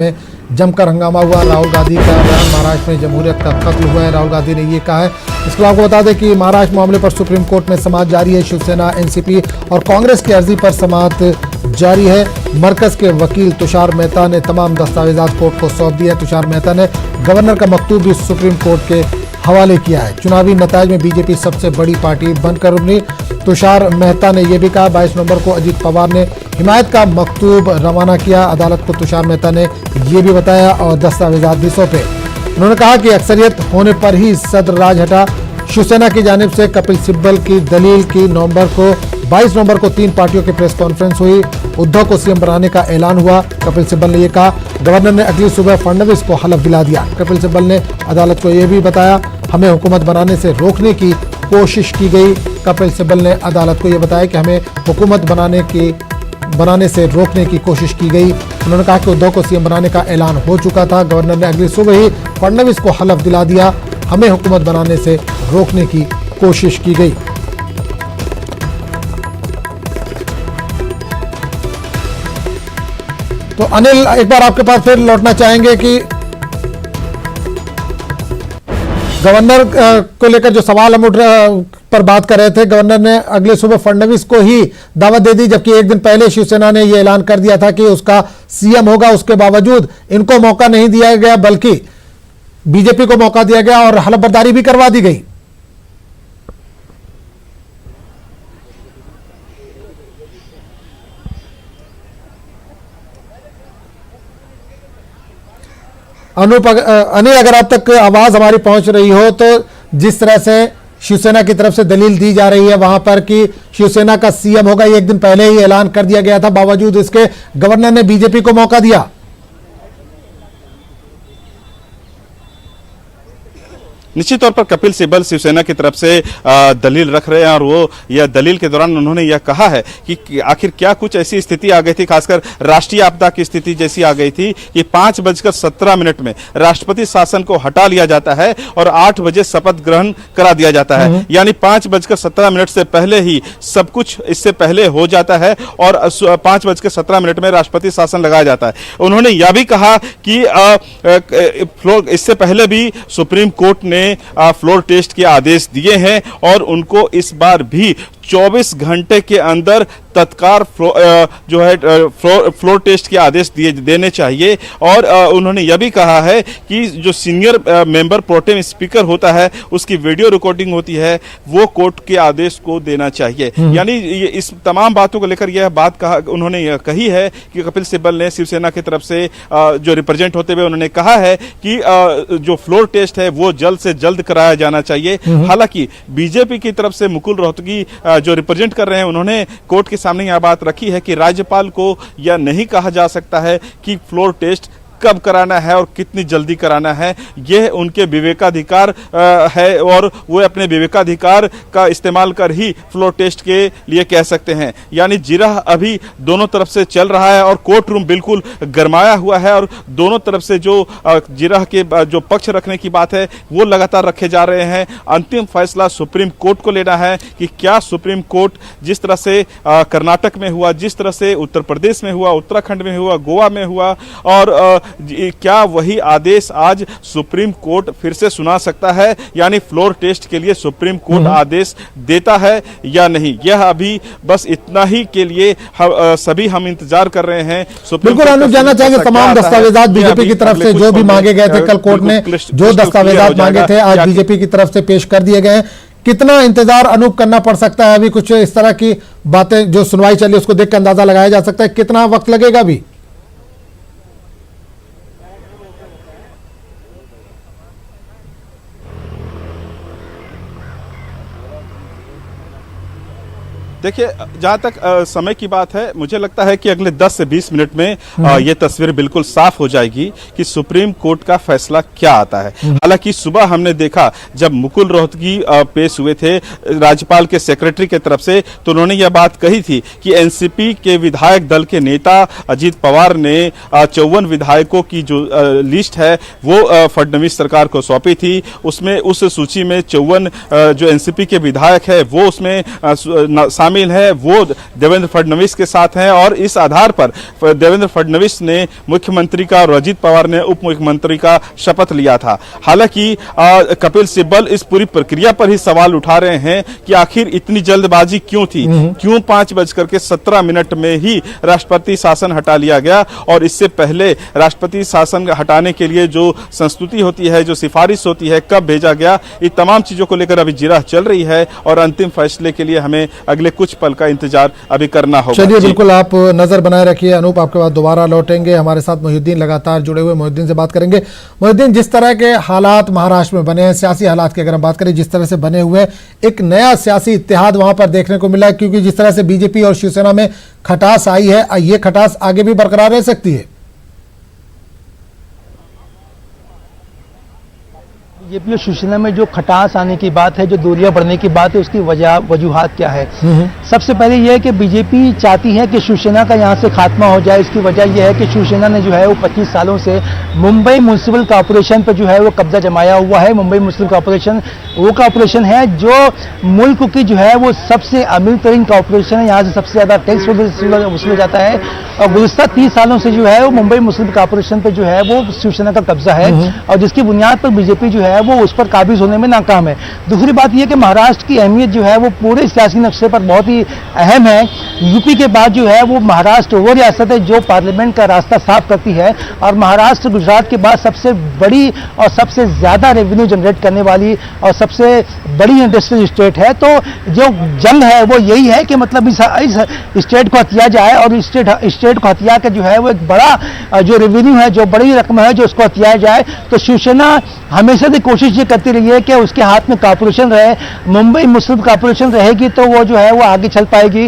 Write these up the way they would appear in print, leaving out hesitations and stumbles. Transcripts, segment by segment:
में जमकर हंगामा हुआ। राहुल गांधी का बयान, महाराष्ट्र में जमहूरियत का कत्ल हुआ है, राहुल गांधी ने ये कहा है। इसके अलावा आपको बता दें कि महाराष्ट्र मामले पर सुप्रीम कोर्ट में समाअत जारी है। शिवसेना, एनसीपी और कांग्रेस की अर्जी पर समाअत जारी है। मरकज के वकील तुषार मेहता ने तमाम दस्तावेजात कोर्ट को सौंप दिए। तुषार मेहता ने गवर्नर का मकतूब भी सुप्रीम कोर्ट के हवाले किया है। चुनावी नताज में बीजेपी सबसे बड़ी पार्टी बनकर उभरी। तुषार मेहता ने यह भी कहा, 22 नवंबर को अजीत पवार ने हिमायत का मकतूब रवाना किया। अदालत को तुषार मेहता ने यह भी बताया और दस्तावेजात भी सौंपे। उन्होंने कहा कि अक्सरियत होने पर ही सदर राज हटा। शिवसेना की जानिब से कपिल सिब्बल की दलील की 22 नवंबर को 3 पार्टियों की प्रेस कॉन्फ्रेंस हुई। उद्धव को सीएम बनाने का ऐलान हुआ। कपिल सिब्बल ने यह कहा, गवर्नर ने अगली सुबह फडणवीस को हलफ दिला दिया। कपिल सिब्बल ने अदालत को यह भी बताया, हमें हुकूमत बनाने से रोकने की कोशिश की गई। कपिल सिब्बल ने अदालत को यह बताया कि हमें हुकूमत बनाने से रोकने की कोशिश की गई। उन्होंने कहा कि उद्धव को सीएम बनाने का ऐलान हो चुका था। गवर्नर ने अगली सुबह ही फडणवीस को हलफ दिला दिया, हमें हुकूमत बनाने से रोकने की कोशिश की गई। तो अनिल, एक बार आपके पास फिर लौटना चाहेंगे कि गवर्नर को लेकर जो सवाल हम पर बात कर रहे थे, गवर्नर ने अगले सुबह फडणवीस को ही दावत दे दी, जबकि एक दिन पहले शिवसेना ने यह ऐलान कर दिया था कि उसका सीएम होगा। उसके बावजूद इनको मौका नहीं दिया गया, बल्कि बीजेपी को मौका दिया गया और हलफबर्दारी भी करवा दी गई। अनिल, अगर अब तक आवाज हमारी पहुंच रही हो, तो जिस तरह से शिवसेना की तरफ से दलील दी जा रही है वहां पर कि शिवसेना का सीएम होगा, ये एक दिन पहले ही ऐलान कर दिया गया था, बावजूद इसके गवर्नर ने बीजेपी को मौका दिया। निश्चित तौर पर कपिल सिब्बल शिवसेना की तरफ से दलील रख रहे हैं और वो यह दलील के दौरान उन्होंने यह कहा है कि आखिर क्या कुछ ऐसी स्थिति आ गई थी, खासकर राष्ट्रीय आपदा की स्थिति जैसी आ गई थी कि 5:17 में राष्ट्रपति शासन को हटा लिया जाता है और 8 बजे शपथ ग्रहण करा दिया जाता है। यानी 5:17 से पहले ही सब कुछ इससे पहले हो जाता है और 5:17 में राष्ट्रपति शासन लगाया जाता है। उन्होंने यह भी कहा कि इससे पहले भी सुप्रीम कोर्ट ने फ्लोर टेस्ट के आदेश दिए हैं और उनको इस बार भी 24 घंटे के अंदर तत्काल फ्लोर टेस्ट के आदेश देने चाहिए। और उन्होंने यह भी कहा है कि जो सीनियर मेंबर प्रोटेम स्पीकर होता है, उसकी वीडियो रिकॉर्डिंग होती है, वो कोर्ट के आदेश को देना चाहिए। यानी इस तमाम बातों को लेकर यह बात उन्होंने यह कही है कि कपिल सिब्बल ने शिवसेना की तरफ से जो रिप्रेजेंट होते हुए उन्होंने कहा है कि जो फ्लोर टेस्ट है वो जल्द से जल्द कराया जाना चाहिए। हालांकि बीजेपी की तरफ से मुकुल रोहतगी जो रिप्रेजेंट कर रहे हैं, उन्होंने कोर्ट के सामने यह बात रखी है कि राज्यपाल को यह नहीं कहा जा सकता है कि फ्लोर टेस्ट कब कराना है और कितनी जल्दी कराना है। यह उनके विवेकाधिकार है और वो अपने विवेकाधिकार का इस्तेमाल कर ही फ्लोर टेस्ट के लिए कह सकते हैं। यानी जिरह अभी दोनों तरफ से चल रहा है और कोर्ट रूम बिल्कुल गरमाया हुआ है और दोनों तरफ से जो जिरह के जो पक्ष रखने की बात है वो लगातार रखे जा रहे हैं। अंतिम फैसला सुप्रीम कोर्ट को लेना है कि क्या सुप्रीम कोर्ट जिस तरह से कर्नाटक में हुआ, जिस तरह से उत्तर प्रदेश में हुआ, उत्तराखंड में हुआ, गोवा में हुआ, और क्या वही आदेश आज सुप्रीम कोर्ट फिर से सुना सकता है। यानी फ्लोर टेस्ट के लिए सुप्रीम कोर्ट आदेश देता है या नहीं, यह अभी बस इतना ही के लिए सभी हम इंतजार कर रहे हैं। बिल्कुल, अनुज, जानना चाहेंगे तमाम दस्तावेजात बीजेपी की तरफ से जो भी मांगे गए थे, कल कोर्ट ने जो दस्तावेजात मांगे थे आज बीजेपी की तरफ से पेश कर दिए गए हैं। कितना इंतजार अनूप करना पड़ सकता है? अभी कुछ इस तरह की बातें जो सुनवाई चली उसको देख कर अंदाजा लगाया जा सकता है, कितना वक्त लगेगा अभी? देखिए, जहां तक समय की बात है, मुझे लगता है कि अगले 10 से 20 मिनट में यह तस्वीर बिल्कुल साफ हो जाएगी कि सुप्रीम कोर्ट का फैसला क्या आता है। हालांकि सुबह हमने देखा जब मुकुल रोहतगी पेश हुए थे राज्यपाल के सेक्रेटरी की तरफ से, तो उन्होंने यह बात कही थी कि एनसीपी के विधायक दल के नेता अजीत पवार ने 54 विधायकों की जो लिस्ट है वो फडणवीस सरकार को सौंपी थी। उसमें उस सूची में 54 जो एनसीपी के विधायक है वो उसमें शामिल है वो देवेंद्र फडणवीस के साथ हैं और इस आधार पर देवेंद्र फडणवीस ने मुख्यमंत्री का और अजित पवार ने उप मुख्यमंत्री का शपथ लिया था। हालांकि कपिल सिब्बल इस पूरी प्रक्रिया पर ही सवाल उठा रहे हैं कि आखिर इतनी जल्दबाजी क्यों थी, क्यों 5:17 में ही राष्ट्रपति शासन हटा लिया गया और इससे पहले राष्ट्रपति शासन हटाने के लिए जो संस्तुति होती है, जो सिफारिश होती है, कब भेजा गया, ये तमाम चीजों को लेकर अभी जिरह चल रही है और अंतिम फैसले के लिए हमें अगले कुछ पल का इंतजार अभी करना होगा। चलिए, बिल्कुल आप नजर बनाए रखिए। अनूप, आपके बाद दोबारा लौटेंगे। हमारे साथ मोहिउद्दीन लगातार जुड़े हुए, मोहिउद्दीन से बात करेंगे। मोहिउद्दीन, जिस तरह के हालात महाराष्ट्र में बने हैं, सियासी हालात की अगर हम बात करें, जिस तरह से बने हुए, एक नया सियासी इत्तेहाद वहां पर देखने को मिला है, क्योंकि जिस तरह से बीजेपी और शिवसेना में खटास आई है, ये खटास आगे भी बरकरार रह सकती है। बीजेपी और शिवसेना में जो खटास आने की बात है, जो दूरियां बढ़ने की बात है, उसकी वजूहात क्या है? सबसे पहले यह है कि बीजेपी चाहती है कि शिवसेना का यहां से खात्मा हो जाए। इसकी वजह यह है कि शिवसेना ने जो है वो 25 सालों से मुंबई म्युनिसिपल कॉर्पोरेशन पर जो है वो कब्जा जमाया हुआ है। मुंबई म्युनिसिपल कॉर्पोरेशन वो कॉर्पोरेशन है जो मुल्क की जो है वो सबसे अमीर तरीन कॉर्पोरेशन है। यहाँ से सबसे ज्यादा टैक्स वसूला जाता है और गुज़िश्ता 30 सालों से जो है वो मुंबई म्युनिसिपल कॉर्पोरेशन पर जो है वो शिवसेना का कब्जा है और जिसकी बुनियाद पर बीजेपी जो है वो उस पर काबिज होने में नाकाम है। दूसरी बात यह कि महाराष्ट्र की अहमियत जो है वो पूरे सियासी नक्शे पर बहुत ही अहम है। यूपी के बाद जो है वो महाराष्ट्र वो रियासत है जो पार्लियामेंट का रास्ता साफ करती है और महाराष्ट्र गुजरात के बाद सबसे बड़ी और सबसे ज्यादा रेवेन्यू जनरेट करने वाली और सबसे बड़ी इंडस्ट्रियल स्टेट है। तो जो जंग है वो यही है कि मतलब इस स्टेट को हथिया जाए और स्टेट को हथिया के जो है वो एक बड़ा जो रेवेन्यू है, जो बड़ी रकम है, जो उसको हथियाया जाए। तो शिवसेना हमेशा से कोशिश ये करती रही है कि उसके हाथ में कॉर्पोरेशन रहे, मुंबई म्युनिसिपल कॉर्पोरेशन रहेगी तो वो जो है वो आगे चल पाएगी।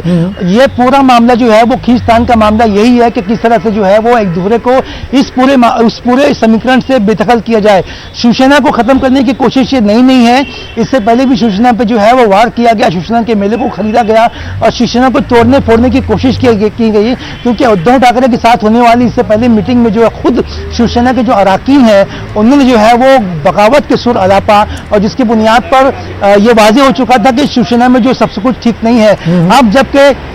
ये पूरा मामला जो है वो खींचतान का मामला यही है कि किस तरह से जो है वो एक दूसरे को इस पूरे समीकरण से बेदखल किया जाए। शिवसेना को खत्म करने की कोशिश ये नहीं है। इससे पहले भी शिवसेना पे जो है वो वार किया गया, शिवसेना के मेले को खरीदा गया और शिवसेना को तोड़ने फोड़ने की कोशिश की गई, क्योंकि उद्धव ठाकरे के साथ होने वाली इससे पहले मीटिंग में जो है खुद शिवसेना के जो अराकीन है उन्होंने जो है वो बगावत के सुर अलापा और जिसकी बुनियाद पर यह वाज़ेह हो चुका था कि शिवसेना में जो सबसे कुछ ठीक नहीं है। अब जबकि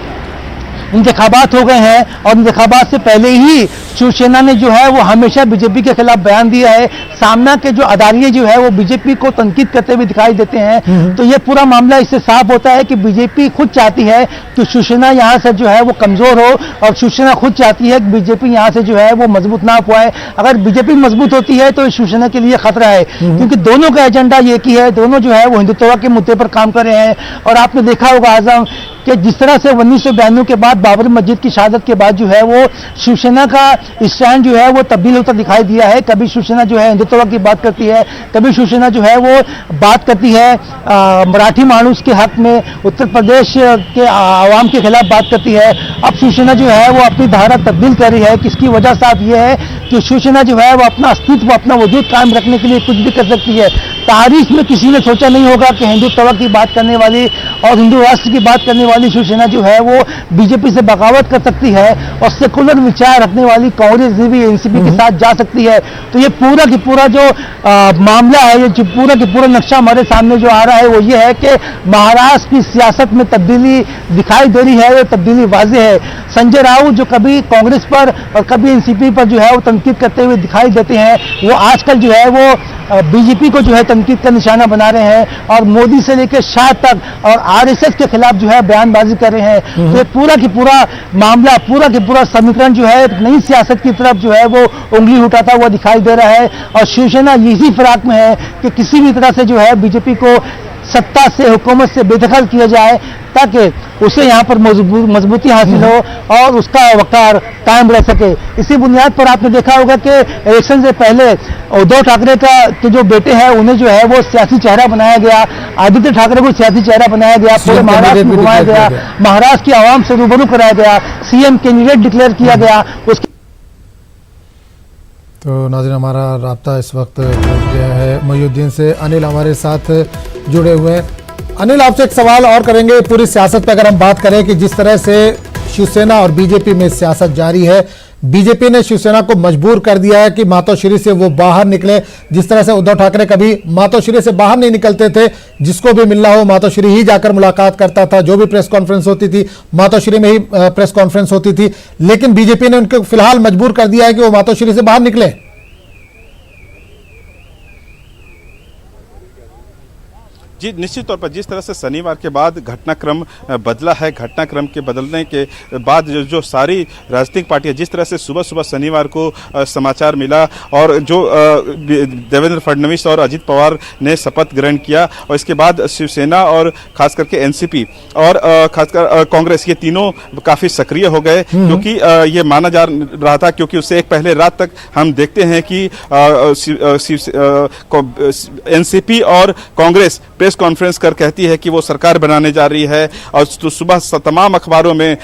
इंतखाबात हो गए हैं और इंतखाबात से पहले ही शिवसेना ने जो है वो हमेशा बीजेपी के खिलाफ बयान दिया है। सामना के जो अदारिये जो है वो बीजेपी को तनकीद करते हुए दिखाई देते हैं। तो ये पूरा मामला इससे साफ होता है कि बीजेपी खुद चाहती है कि शिवसेना यहाँ से जो है वो कमजोर हो और शिवसेना खुद चाहती है कि बीजेपी यहाँ से जो है वो मजबूत ना पाए। अगर बीजेपी मजबूत होती है तो शिवसेना के लिए खतरा है, क्योंकि दोनों का एजेंडा एक ही है, दोनों जो है वो हिंदुत्व के मुद्दे पर काम कर रहे हैं। और आपने देखा होगा आजम कि जिस तरह से 1992 के बाद बाबरी मस्जिद की शहादत के बाद जो है वो शिवसेना का स्टैंड जो है वो तब्दील होता दिखाई दिया है। कभी शिवसेना जो है हिंदुत्व की बात करती है, कभी शिवसेना जो है वो बात करती है मराठी मानुस के हक में, उत्तर प्रदेश के आवाम के खिलाफ बात करती है। अब शिवसेना जो है वो अपनी धारा तब्दील कर रही है। किसकी वजह साफ ये है कि शिवसेना जो है वो अपना अस्तित्व, अपना वजूद कायम रखने के लिए कुछ भी कर सकती है। तारीख में किसी ने सोचा नहीं होगा कि हिंदुत्व की बात करने वाली और हिंदू राष्ट्र की बात करने वाली शिवसेना जो है वो बीजेपी से बगावत कर सकती है और सेकुलर विचार रखने वाली कांग्रेस भी एनसीपी के साथ जा सकती है। तो ये पूरा की पूरा जो मामला है, ये पूरा की पूरा नक्शा हमारे सामने जो आ रहा है वो ये है कि महाराष्ट्र की सियासत में तब्दीली दिखाई दे रही है। ये तब्दीली वाज़ेह है। संजय राउत जो कभी कांग्रेस पर और कभी एनसीपी पर जो है वो तनकीद करते हुए दिखाई देते हैं, वो आजकल जो है वो बीजेपी को जो है तनकीद का निशाना बना रहे हैं और मोदी से लेकर शाह तक और आरएसएस के खिलाफ जो है बयानबाजी कर रहे हैं। तो ये पूरा की पूरा मामला, पूरा की पूरा समीकरण जो है नई सियासत की तरफ जो है वो उंगली उठाता हुआ दिखाई दे रहा है और शिवसेना इसी फिराक में है कि किसी भी तरह से जो है बीजेपी को सत्ता से, हुकूमत से बेदखल किया जाए ताकि उसे यहाँ पर मजबूती हासिल हो और उसका वकार कायम रह सके। इसी बुनियाद पर आपने देखा होगा कि इलेक्शन से पहले उद्धव ठाकरे के जो बेटे हैं उन्हें जो है वो सियासी चेहरा बनाया गया, आदित्य ठाकरे को सियासी चेहरा बनाया गया, पूरे महाराष्ट्र में घुमाया गया, महाराष्ट्र की आवाम से रूबरू कराया गया, सीएम कैंडिडेट डिक्लेयर किया गया। उसके तो नाज़रीन, हमारा राब्ता इस वक्त जुड़ गया है मोहिउद्दीन से। अनिल हमारे साथ जुड़े हुए हैं। अनिल, आपसे एक सवाल और करेंगे पूरी सियासत पे अगर हम बात करें कि जिस तरह से शिवसेना और बीजेपी में सियासत जारी है, बीजेपी ने शिवसेना को मजबूर कर दिया है कि मातोश्री से वो बाहर निकले। जिस तरह से उद्धव ठाकरे कभी मातोश्री से बाहर नहीं निकलते थे, जिसको भी मिलना हो मातोश्री ही जाकर मुलाकात करता था, जो भी प्रेस कॉन्फ्रेंस होती थी मातोश्री में ही प्रेस कॉन्फ्रेंस होती थी, लेकिन बीजेपी ने उनको फिलहाल मजबूर कर दिया है कि वो मातोश्री से बाहर निकले। जी, निश्चित तौर पर जिस तरह से शनिवार के बाद घटनाक्रम बदला है, घटनाक्रम के बदलने के बाद जो सारी राजनीतिक पार्टियां जिस तरह से सुबह सुबह शनिवार को समाचार मिला और जो देवेंद्र फडणवीस और अजित पवार ने शपथ ग्रहण किया और इसके बाद शिवसेना और खास करके एनसीपी और खासकर कांग्रेस, ये तीनों काफी सक्रिय हो गए, क्योंकि ये माना जा रहा था, क्योंकि उससे एक पहले रात तक हम देखते हैं कि एनसीपी और कांग्रेस प्रेस कॉन्फ्रेंस कर कहती है कि वो सरकार बनाने जा रही है और तो सुबह तमाम अखबारों में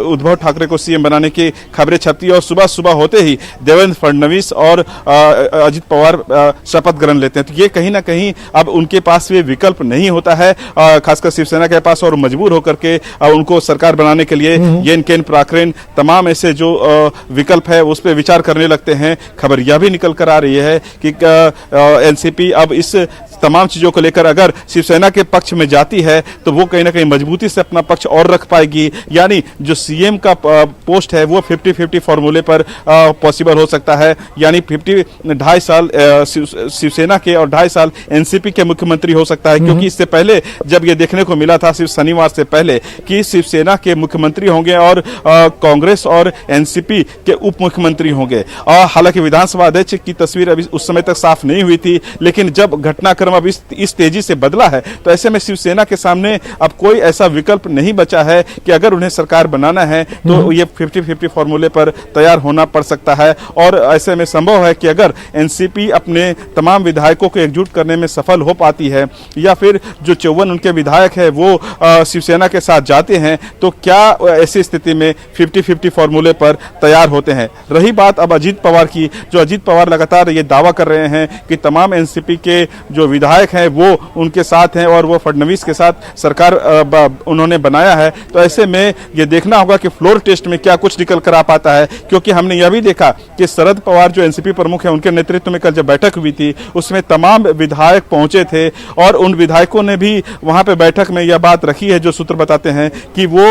उद्धव ठाकरे को सीएम बनाने की खबरें छपती है और सुबह सुबह होते ही देवेंद्र फडणवीस और अजित पवार शपथ ग्रहण लेते हैं। तो ये कहीं ना कहीं अब उनके पास ये विकल्प नहीं होता है, खासकर शिवसेना के पास, और मजबूर होकर के उनको सरकार बनाने के लिए येन केन प्राक्रेन तमाम ऐसे जो विकल्प है उस पर विचार करने लगते हैं। खबर यह भी निकल कर आ रही है कि एनसीपी अब इस तमाम चीजों को लेकर अगर शिवसेना के पक्ष में जाती है तो वो कहीं ना कहीं मजबूती से अपना पक्ष और रख पाएगी, यानी जो सीएम का पोस्ट है वो 50-50 फॉर्मूले पर पॉसिबल हो सकता है, यानी 2.5 साल शिवसेना के और 2.5 साल एनसीपी के मुख्यमंत्री हो सकता है। क्योंकि इससे पहले जब ये देखने को मिला था सिर्फ शनिवार से पहले कि शिवसेना के मुख्यमंत्री होंगे और कांग्रेस और एनसीपी के उप मुख्यमंत्री होंगे। हालांकि विधानसभा अध्यक्ष की तस्वीर अभी उस समय तक साफ नहीं हुई थी, लेकिन जब घटनाक्रम अब इस तेजी से बदला है तो ऐसे में शिवसेना के सामने अब कोई ऐसा विकल्प नहीं बचा है कि अगर उन्हें सरकार बनाना है तो ये 50-50 फॉर्मूले पर तैयार होना पड़ सकता है। और ऐसे में संभव है कि अगर एनसीपी अपने तमाम विधायकों को एकजुट करने में सफल हो पाती है या फिर जो 54 उनके विधायक है वो शिवसेना के साथ जाते हैं तो क्या ऐसी स्थिति में 50-50 फॉर्मूले पर तैयार होते हैं। रही बात अब अजित पवार की, जो अजित पवार लगातार ये दावा कर रहे हैं कि तमाम एनसीपी के जो विधायक हैं वो उनके साथ हैं और वो फडणवीस के साथ सरकार उन्होंने बनाया है। तो ऐसे में ये देखना होगा कि फ्लोर टेस्ट में क्या कुछ निकल कर आ पाता है, क्योंकि हमने यह भी देखा कि शरद पवार जो एनसीपी प्रमुख है उनके नेतृत्व में कल जब बैठक हुई थी उसमें तमाम विधायक पहुंचे थे और उन विधायकों ने भी वहां पे बैठक में यह बात रखी है, जो सूत्र बताते हैं कि वो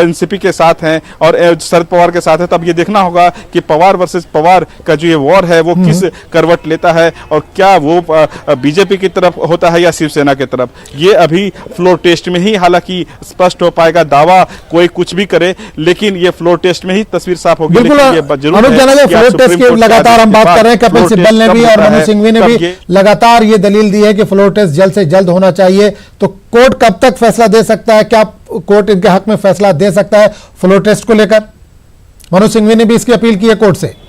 एनसीपी के साथ हैं और शरद पवार के साथ है। तब ये देखना होगा कि पवार वर्सेस पवार का जो ये वॉर है वो किस करवट लेता है और क्या वो बीजेपी की तरफ होता है या शिवसेना की तरफ। ये अभी फ्लोर टेस्ट में ही हालांकि स्पष्ट हो पाएगा। दावा कोई कुछ भी करे, लेकिन ये फ्लोर टेस्ट में ही तस्वीर साफ होगी। बिल्कुल फ्लोर टेस्ट की लगातार हम बात कर रहे हैं, कपिल सिब्बल ने भी और मनोज सिंघवी ने भी लगातार ये दलील दी है कि फ्लोर टेस्ट जल्द से जल्द होना चाहिए। तो कोर्ट कब तक फैसला दे सकता है, क्या कोर्ट इनके हक में फैसला दे सकता है फ्लोर टेस्ट को लेकर? मनोज सिंघवी ने भी इसकी अपील की है कोर्ट से।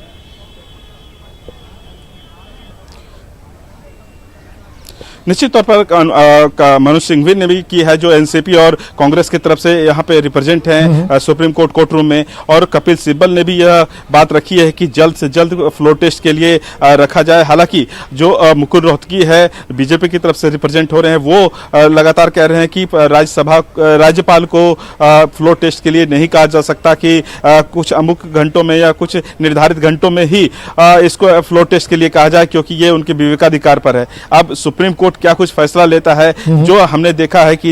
निश्चित तौर पर मनोज सिंघवी ने भी की है, जो एनसीपी और कांग्रेस की तरफ से यहाँ पे रिप्रेजेंट हैं सुप्रीम कोर्ट कोर्ट रूम में, और कपिल सिब्बल ने भी यह बात रखी है कि जल्द से जल्द फ्लोर टेस्ट के लिए रखा जाए। हालांकि जो मुकुल रोहतगी है बीजेपी की तरफ से रिप्रेजेंट हो रहे हैं वो लगातार कह रहे हैं कि राज्यपाल को फ्लोर टेस्ट के लिए नहीं कहा जा सकता कि कुछ अमुक घंटों में या कुछ निर्धारित घंटों में ही इसको फ्लोर टेस्ट के लिए कहा जाए, क्योंकि ये उनके विवेकाधिकार पर है। अब सुप्रीम कोर्ट क्या कुछ फैसला लेता है, जो हमने देखा है कि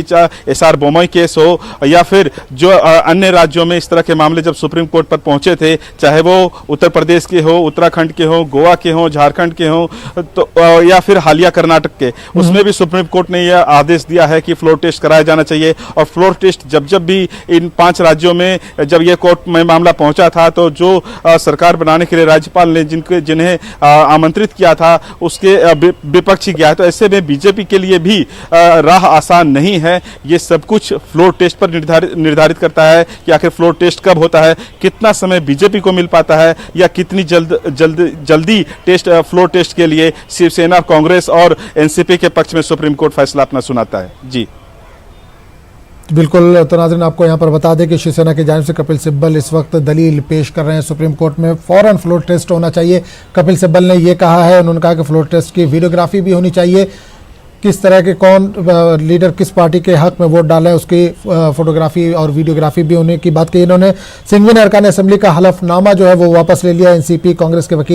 एसआर बोमई केस हो या फिर जो अन्य राज्यों में इस तरह के मामले जब सुप्रीम कोर्ट पर पहुंचे थे, चाहे वो उत्तर प्रदेश के हो, उत्तराखंड के हो, गोवा के हो, झारखंड के हो, तो या फिर हालिया कर्नाटक के, उसमें भी सुप्रीम कोर्ट ने यह आदेश दिया है कि फ्लोर टेस्ट कराया जाना चाहिए। और फ्लोर टेस्ट जब भी इन 5 राज्यों में जब यह कोर्ट में मामला पहुंचा था तो जो सरकार बनाने के लिए राज्यपाल ने जिन्हें आमंत्रित किया था उसके विपक्ष ही गया। तो ऐसे में बीजेपी के लिए भी राह आसान नहीं है। ये सब कुछ फ्लोर टेस्ट पर निर्धारित करता है कि आखिर फ्लोर टेस्ट कब होता है, कितना समय बीजेपी को मिल पाता है या कितनी जल्दी फ्लोर टेस्ट के लिए शिवसेना, कांग्रेस और एनसीपी के पक्ष में सुप्रीम कोर्ट फैसला अपना सुनाता है। जी बिल्कुल। तो नाज़रीन, आपको यहां पर बता दें कि शिवसेना की जानिब से कपिल सिब्बल इस वक्त दलील पेश कर रहे हैं सुप्रीम कोर्ट में, फौरन फ्लोर टेस्ट होना चाहिए। कपिल सिब्बल ने यह कहा है, उन्होंने कहा कि फ्लोर टेस्ट की वीडियोग्राफी भी होनी चाहिए। किस तरह के कौन लीडर किस पार्टी के हक में वोट डाले उसकी फोटोग्राफी और वीडियोग्राफी भी होने की बात की इन्होंने। सिंघवी ने अरकान असेंबली का हलफनामा जो है वो वापस ले लिया। एनसीपी कांग्रेस के वकील